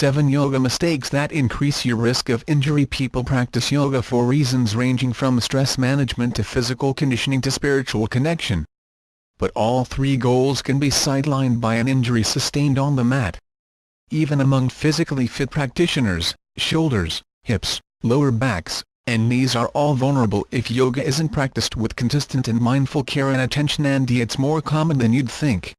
7 Yoga Mistakes that Increase Your Risk of Injury. People practice yoga for reasons ranging from stress management to physical conditioning to spiritual connection. But all three goals can be sidelined by an injury sustained on the mat. Even among physically fit practitioners, shoulders, hips, lower backs, and knees are all vulnerable if yoga isn't practiced with consistent and mindful care and attention, and it's more common than you'd think.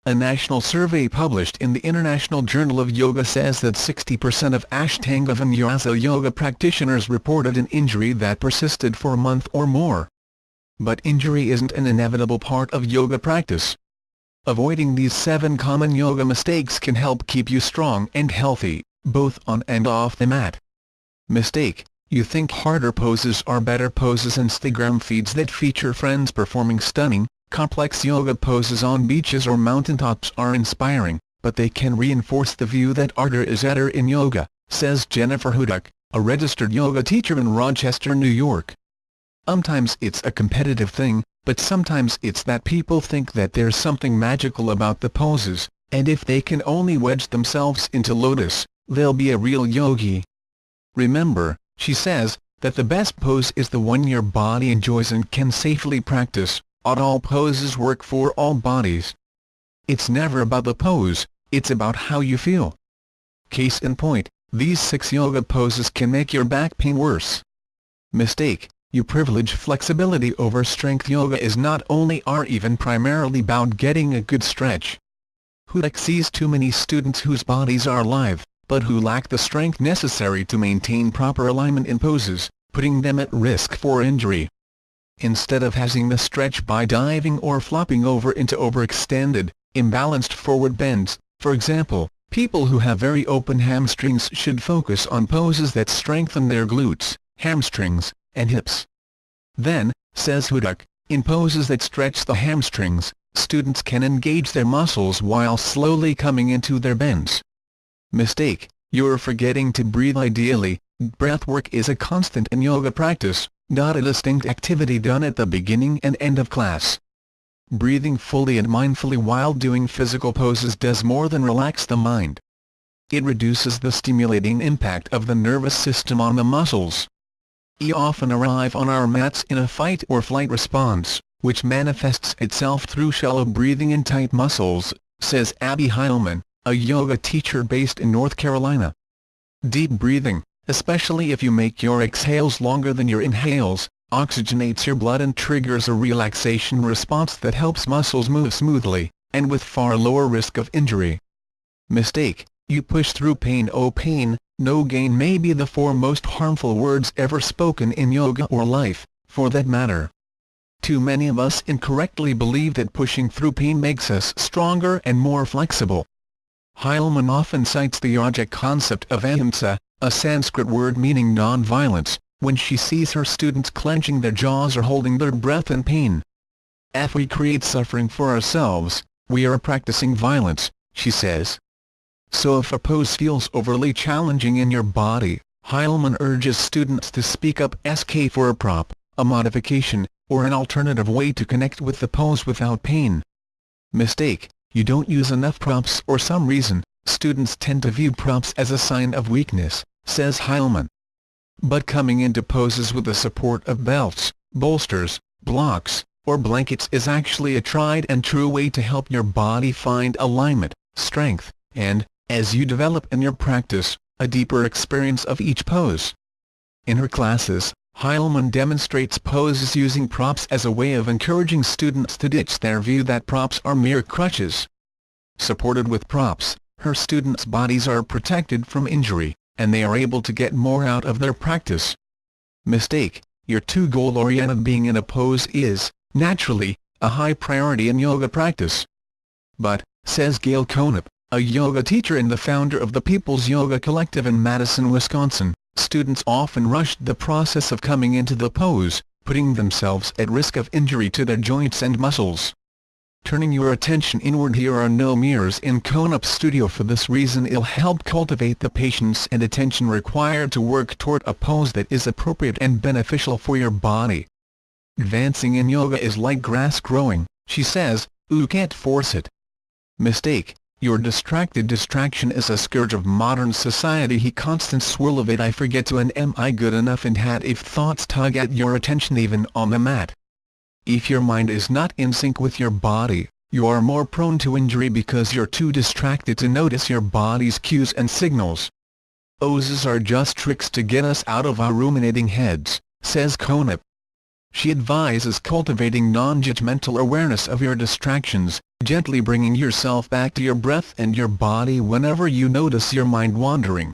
A national survey published in the International Journal of Yoga says that 60% of Ashtanga Vinyasa yoga practitioners reported an injury that persisted for a month or more. But injury isn't an inevitable part of yoga practice. Avoiding these 7 common yoga mistakes can help keep you strong and healthy, both on and off the mat. Mistake: you think harder poses are better poses. Instagram feeds that feature friends performing stunning, complex yoga poses on beaches or mountaintops are inspiring, but they can reinforce the view that harder is better in yoga, says Jennifer Hudak, a registered yoga teacher in Rochester, New York. Sometimes it's a competitive thing, but sometimes it's that people think that there's something magical about the poses, and if they can only wedge themselves into lotus, they'll be a real yogi. Remember, she says, that the best pose is the one your body enjoys and can safely practice. All poses work for all bodies. It's never about the pose, it's about how you feel. Case in point, these 6 yoga poses can make your back pain worse. Mistake: you privilege flexibility over strength. Yoga is not only or even primarily about getting a good stretch. Hudak sees too many students whose bodies are alive, but who lack the strength necessary to maintain proper alignment in poses, putting them at risk for injury. Instead of having the stretch by diving or flopping over into overextended, imbalanced forward bends, for example, people who have very open hamstrings should focus on poses that strengthen their glutes, hamstrings, and hips. Then, says Hudak, in poses that stretch the hamstrings, students can engage their muscles while slowly coming into their bends. Mistake: you're forgetting to breathe. Ideally, breathwork is a constant in yoga practice, not a distinct activity done at the beginning and end of class. Breathing fully and mindfully while doing physical poses does more than relax the mind. It reduces the stimulating impact of the nervous system on the muscles. We often arrive on our mats in a fight or flight response, which manifests itself through shallow breathing and tight muscles, says Abby Heilman, a yoga teacher based in North Carolina. Deep breathing, especially if you make your exhales longer than your inhales, oxygenates your blood and triggers a relaxation response that helps muscles move smoothly, and with far lower risk of injury. Mistake: you push through pain. Oh, pain, no gain may be the 4 most harmful words ever spoken in yoga or life, for that matter. Too many of us incorrectly believe that pushing through pain makes us stronger and more flexible. Heilman often cites the yogic concept of ahimsa, a Sanskrit word meaning non-violence, when she sees her students clenching their jaws or holding their breath in pain. If we create suffering for ourselves, we are practicing violence, she says. So if a pose feels overly challenging in your body, Heilman urges students to speak up, ask for a prop, a modification, or an alternative way to connect with the pose without pain. Mistake: you don't use enough props. For some reason, students tend to view props as a sign of weakness, says Heilman. But coming into poses with the support of belts, bolsters, blocks, or blankets is actually a tried and true way to help your body find alignment, strength, and, as you develop in your practice, a deeper experience of each pose. In her classes, Heilman demonstrates poses using props as a way of encouraging students to ditch their view that props are mere crutches. Supported with props, her students' bodies are protected from injury, and they are able to get more out of their practice. Mistake: you're too goal-oriented. Being in a pose is, naturally, a high priority in yoga practice. But, says Gail Konop, a yoga teacher and the founder of the People's Yoga Collective in Madison, Wisconsin, students often rush the process of coming into the pose, putting themselves at risk of injury to their joints and muscles. Turning your attention inward. Here are no mirrors in Konop's studio. For this reason, it'll help cultivate the patience and attention required to work toward a pose that is appropriate and beneficial for your body. Advancing in yoga is like grass growing, she says, you can't force it. Mistake: Your distraction is a scourge of modern society. He constant swirl of it, I forget to and am I good enough, and had if thoughts tug at your attention even on the mat. If your mind is not in sync with your body, you are more prone to injury because you're too distracted to notice your body's cues and signals. O's are just tricks to get us out of our ruminating heads, says Konop. She advises cultivating non-judgmental awareness of your distractions, gently bringing yourself back to your breath and your body whenever you notice your mind wandering.